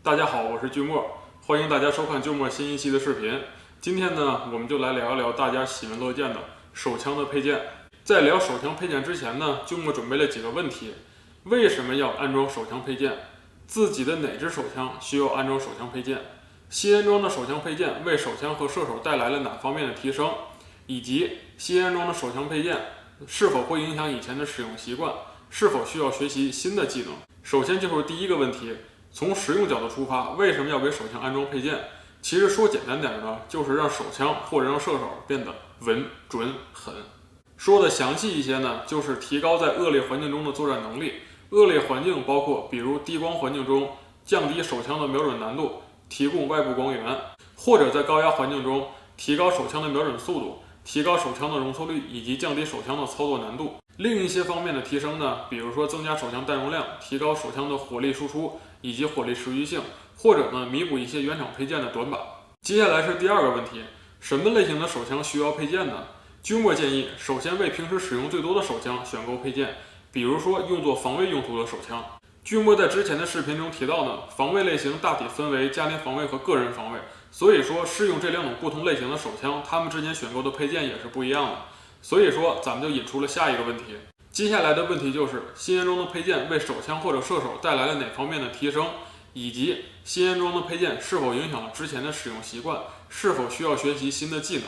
大家好，我是巨墨，欢迎大家收看巨墨新一期的视频。今天呢，我们就来聊一聊大家喜闻乐见的手枪的配件。在聊手枪配件之前呢，巨墨准备了几个问题：为什么要安装手枪配件？自己的哪支手枪需要安装手枪配件？新安装的手枪配件为手枪和射手带来了哪方面的提升？以及新安装的手枪配件是否会影响以前的使用习惯？是否需要学习新的技能？首先就是第一个问题，从实用角度出发，为什么要给手枪安装配件？其实说简单点呢，就是让手枪或者让射手变得稳、准、狠。说的详细一些呢，就是提高在恶劣环境中的作战能力。恶劣环境包括比如低光环境中降低手枪的瞄准难度，提供外部光源，或者在高压环境中提高手枪的瞄准速度，提高手枪的容错率，以及降低手枪的操作难度。另一些方面的提升呢，比如说增加手枪弹容量，提高手枪的火力输出以及火力持续性，或者呢弥补一些原厂配件的短板。接下来是第二个问题，什么类型的手枪需要配件呢？军墨建议，首先为平时使用最多的手枪选购配件，比如说用作防卫用途的手枪。军墨在之前的视频中提到呢，防卫类型大体分为家庭防卫和个人防卫，所以说适用这两种不同类型的手枪，它们之间选购的配件也是不一样的。所以说，咱们就引出了下一个问题。接下来的问题就是，新安装的配件为手枪或者射手带来了哪方面的提升，以及新安装的配件是否影响了之前的使用习惯，是否需要学习新的技能。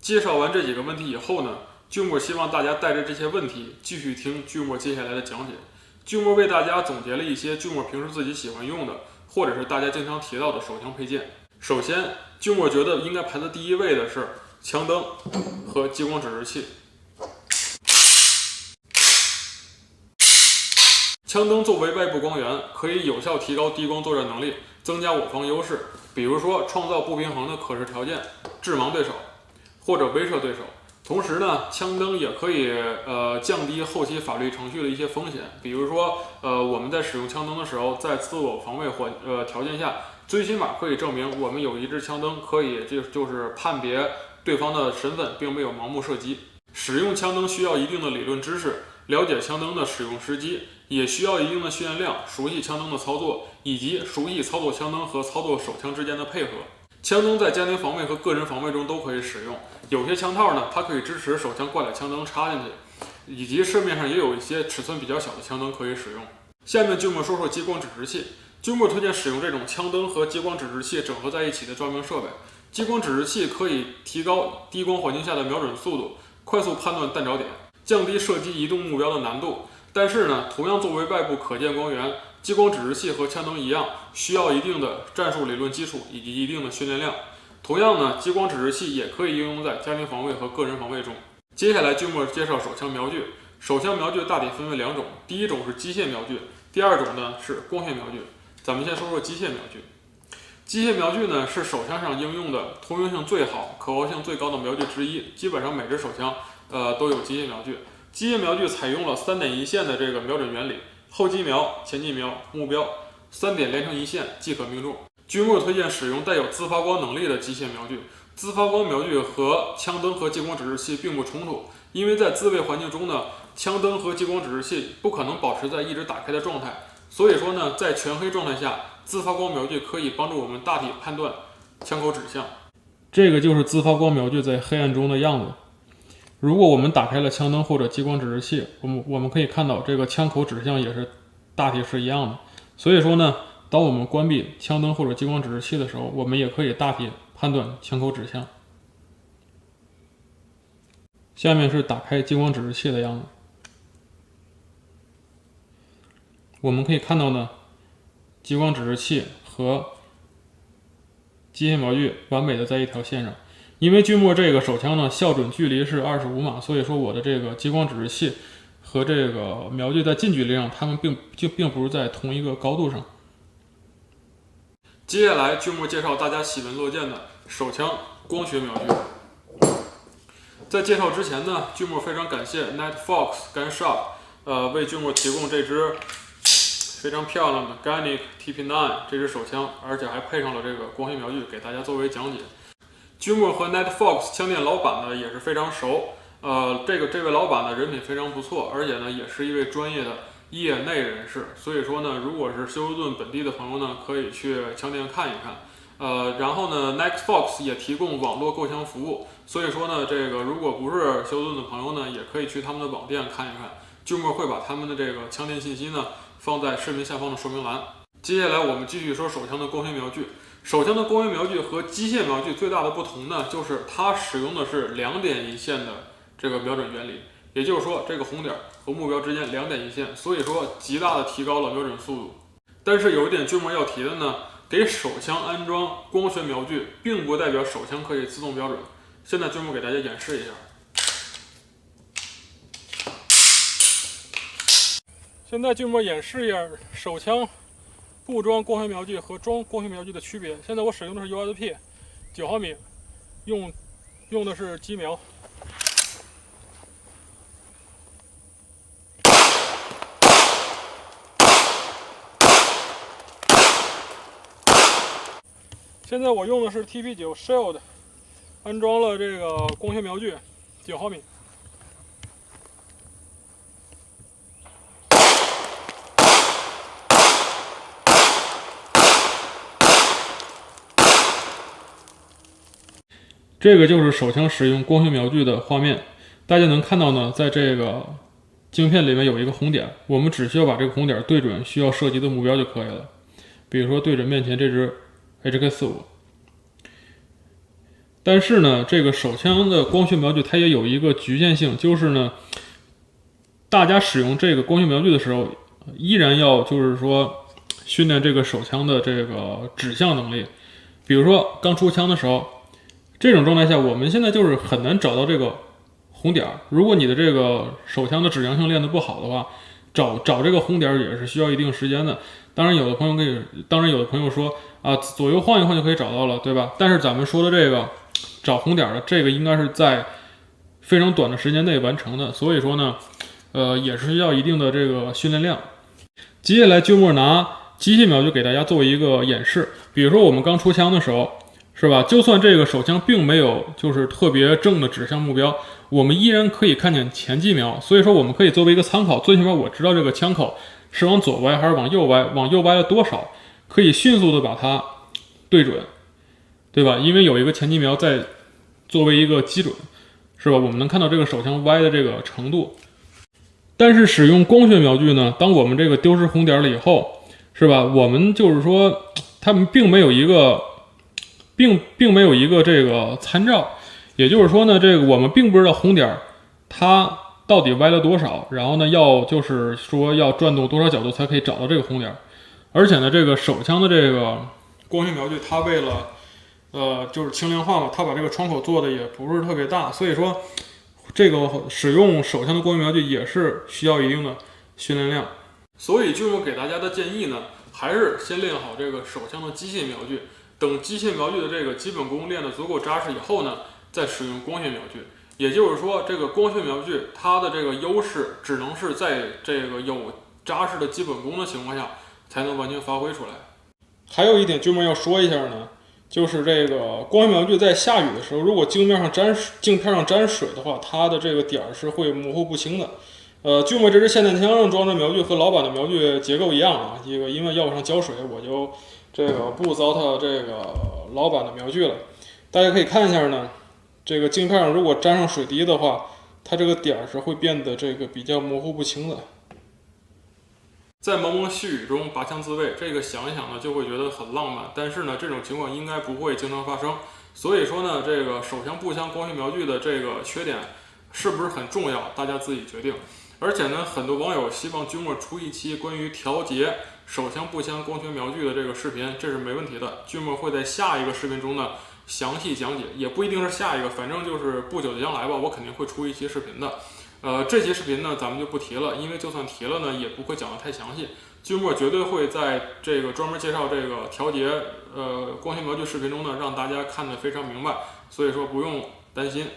介绍完这几个问题以后呢，巨墨希望大家带着这些问题继续听巨墨接下来的讲解。巨墨为大家总结了一些巨墨平时自己喜欢用的，或者是大家经常提到的手枪配件。首先，巨墨觉得应该排在第一位的是枪灯和激光指示器。枪灯作为外部光源，可以有效提高低光作战能力，增加我方优势，比如说创造不平衡的可视条件，致盲对手或者威慑对手。同时呢，枪灯也可以降低后期法律程序的一些风险，比如说我们在使用枪灯的时候，在自我防卫条件下，最起码可以证明我们有一支枪灯可以就是判别对方的身份，并没有盲目射击。使用枪灯需要一定的理论知识，了解枪灯的使用时机，也需要一定的训练量，熟悉枪灯的操作，以及熟悉操作枪灯和操作手枪之间的配合。枪灯在家庭防卫和个人防卫中都可以使用，有些枪套呢，它可以支持手枪挂在枪灯插进去，以及市面上也有一些尺寸比较小的枪灯可以使用。下面就我们说说激光指示器。军墨推荐使用这种枪灯和激光指示器整合在一起的照明设备。激光指示器可以提高低光环境下的瞄准速度，快速判断弹着点，降低射击移动目标的难度。但是呢，同样作为外部可见光源，激光指示器和枪灯一样，需要一定的战术理论基础以及一定的训练量。同样呢，激光指示器也可以应用在家庭防卫和个人防卫中。接下来军墨介绍手枪瞄具。手枪瞄具大体分为两种，第一种是机械瞄具，第二种呢是光学瞄具。咱们先说说机械瞄具。机械瞄具呢是手枪上应用的通用性最好、可靠性最高的瞄具之一，基本上每支手枪都有机械瞄具。机械瞄具采用了3点一线的这个瞄准原理，后击瞄、前击瞄、目标3点连成一线即可命中。军墨推荐使用带有自发光能力的机械瞄具。自发光瞄具和枪灯和激光指示器并不冲突，因为在自卫环境中呢，枪灯和激光指示器不可能保持在一直打开的状态，所以说呢，在全黑状态下，自发光瞄具可以帮助我们大体判断枪口指向。这个就是自发光瞄具在黑暗中的样子。如果我们打开了枪灯或者激光指示器，我们可以看到这个枪口指向也是大体是一样的。所以说呢，当我们关闭枪灯或者激光指示器的时候，我们也可以大体判断枪口指向。下面是打开激光指示器的样子。我们可以看到呢，激光指示器和机械瞄具完美的在一条线上。因为军墨这个手枪呢，校准距离是25码，所以说我的这个激光指示器和这个瞄具在近距离上，它们并不是在同一个高度上。接下来，军墨介绍大家喜闻乐见的手枪光学瞄具。在介绍之前呢，军墨非常感谢 Nightfox Gun Shop，为军墨提供这支非常漂亮的 Garnic TP9 这支手枪，而且还配上了这个光学瞄具，给大家作为讲解。军墨和 Nightfox 枪店老板呢也是非常熟，这位老板呢人品非常不错，而且呢也是一位专业的业内人士，所以说呢，如果是休斯顿本地的朋友呢，可以去枪店看一看。然后呢 ，Nextbox 也提供网络购枪服务，所以说呢，这个如果不是休斯顿的朋友呢，也可以去他们的网店看一看。君莫会把他们的这个枪店信息呢放在视频下方的说明栏。接下来我们继续说手枪的光学瞄具。手枪的光学瞄具和机械瞄具最大的不同呢，就是它使用的是2点一线的这个瞄准原理，也就是说这个红点和目标之间2点一线，所以说极大的提高了瞄准速度。但是有一点君莫要提的呢，给手枪安装光学瞄具，并不代表手枪可以自动标准。现在君莫给大家演示一下。现在君莫演示一下手枪不装光学瞄具和装光学瞄具的区别。现在我使用的是 USP 9毫米，用的是机瞄。现在我用的是 TP9 Shield， 安装了这个光学瞄具9毫米。这个就是手枪使用光学瞄具的画面，大家能看到呢，在这个镜片里面有一个红点，我们只需要把这个红点对准需要射击的目标就可以了。比如说对准面前这只 HK45。但是呢，这个手枪的光学瞄具它也有一个局限性，就是呢，大家使用这个光学瞄具的时候，依然要就是说训练这个手枪的这个指向能力。比如说刚出枪的时候。这种状态下，我们现在就是很难找到这个红点。如果你的这个手枪的指向性练得不好的话，找这个红点也是需要一定时间的。当然，有的朋友说啊，左右晃一晃就可以找到了，对吧？但是咱们说的这个找红点的这个，应该是在非常短的时间内完成的。所以说呢，也是需要一定的这个训练量。接下来，君莫拿机械瞄具给大家做一个演示。比如说我们刚出枪的时候。是吧？就算这个手枪并没有就是特别正的指向目标，我们依然可以看见前机瞄。所以说，我们可以作为一个参考，最起码我知道这个枪口是往左歪还是往右歪，往右歪了多少，可以迅速的把它对准，对吧？因为有一个前机瞄在作为一个基准，是吧？我们能看到这个手枪歪的这个程度。但是使用光学瞄具呢，当我们这个丢失红点了以后，是吧？我们就是说，他们并没有一个这个参照，也就是说呢，这个我们并不知道红点它到底歪了多少，然后呢，就是说要转动多少角度才可以找到这个红点。而且呢，这个手枪的这个光学瞄具，它为了就是轻量化嘛，它把这个窗口做的也不是特别大，所以说这个使用手枪的光学瞄具也是需要一定的训练量。所以就我给大家的建议呢，还是先练好这个手枪的机械瞄具。等机械瞄具的这个基本功练得足够扎实以后呢，再使用光学瞄具。也就是说，这个光学瞄具它的这个优势，只能是在这个有扎实的基本功的情况下，才能完全发挥出来。还有一点，君莫要说一下呢，就是这个光学瞄具在下雨的时候，如果镜片上沾水的话，它的这个点儿是会模糊不清的。君莫这支霰弹枪上装的瞄具和老版的瞄具结构一样啊，这个因为要不上胶水，我就这个不糟蹋这个老版的瞄具了。大家可以看一下呢，这个镜片上如果沾上水滴的话，它这个点儿是会变得这个比较模糊不清的。在蒙蒙细雨中拔枪自卫，这个想一想呢，就会觉得很浪漫。但是呢，这种情况应该不会经常发生。所以说呢，这个手枪步枪光学瞄具的这个缺点是不是很重要，大家自己决定。而且呢，很多网友希望君莫出一期关于调节手枪步枪光学瞄具的这个视频，这是没问题的。君莫会在下一个视频中呢详细讲解，也不一定是下一个，反正就是不久的将来吧，我肯定会出一期视频的。这期视频呢咱们就不提了，因为就算提了呢，也不会讲得太详细。君莫绝对会在这个专门介绍这个调节光学瞄具视频中呢，让大家看得非常明白，所以说不用担心。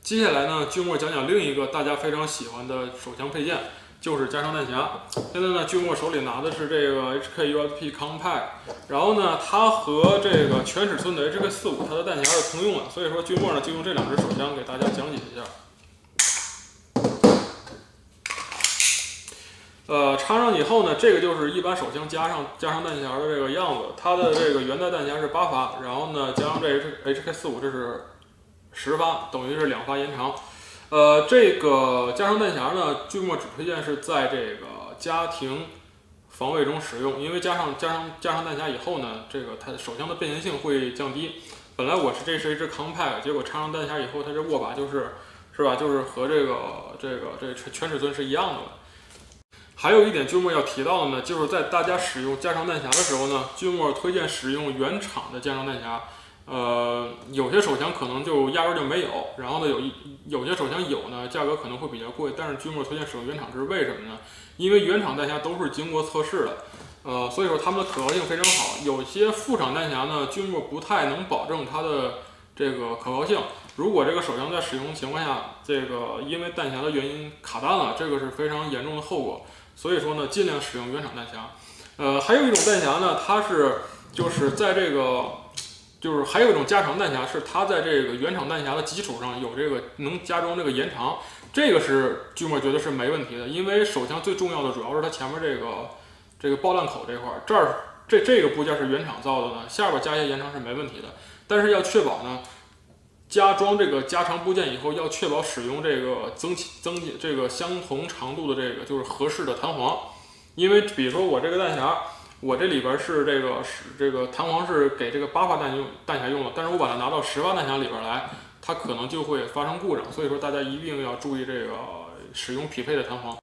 接下来呢，君莫讲讲另一个大家非常喜欢的手枪配件，就是加长弹匣。现在呢，君莫手里拿的是这个 HK USP Compact， 然后呢，它和这个全尺寸的 HK45它的弹匣是通用的，所以说君莫呢就用这两只手枪给大家讲解一下。插上以后呢，这个就是一般手枪加上弹匣的这个样子。它的这个原弹弹匣是8发，然后呢加上这 HK45，这是10发，等于是2发延长。这个加长弹匣呢，巨墨只推荐是在这个家庭防卫中使用，因为加上弹匣以后呢，这个它手枪的变形性会降低。本来这是一支康派，结果插上弹匣以后，它这握把是吧，就是和这全尺寸是一样的了。还有一点，巨墨要提到的呢，就是在大家使用加长弹匣的时候呢，巨墨推荐使用原厂的加长弹匣。有些手枪可能就压根就没有，然后呢有些手枪有呢，价格可能会比较贵，但是巨墨推荐使用原厂，这是为什么呢？因为原厂弹匣都是经过测试的，所以说它们的可靠性非常好。有些副厂弹匣呢，巨墨不太能保证它的这个可靠性。如果这个手枪在使用情况下，这个因为弹匣的原因卡弹了，这个是非常严重的后果。所以说呢，尽量使用原厂弹匣。还有一种弹匣呢，它就是在这个。就是还有一种加长弹匣，是它在这个原厂弹匣的基础上有这个能加装这个延长，这个是巨墨觉得是没问题的，因为手枪最重要的主要是它前面这个爆弹口这块，这个部件是原厂造的呢，下边加一些延长是没问题的，但是要确保呢，加装这个加长部件以后，要确保使用这个增这个相同长度的这个就是合适的弹簧，因为比如说我这个弹匣。我这里边是这个弹簧是给这个8发弹匣用的，但是我把它拿到10发弹匣里边来，它可能就会发生故障，所以说大家一定要注意这个使用匹配的弹簧。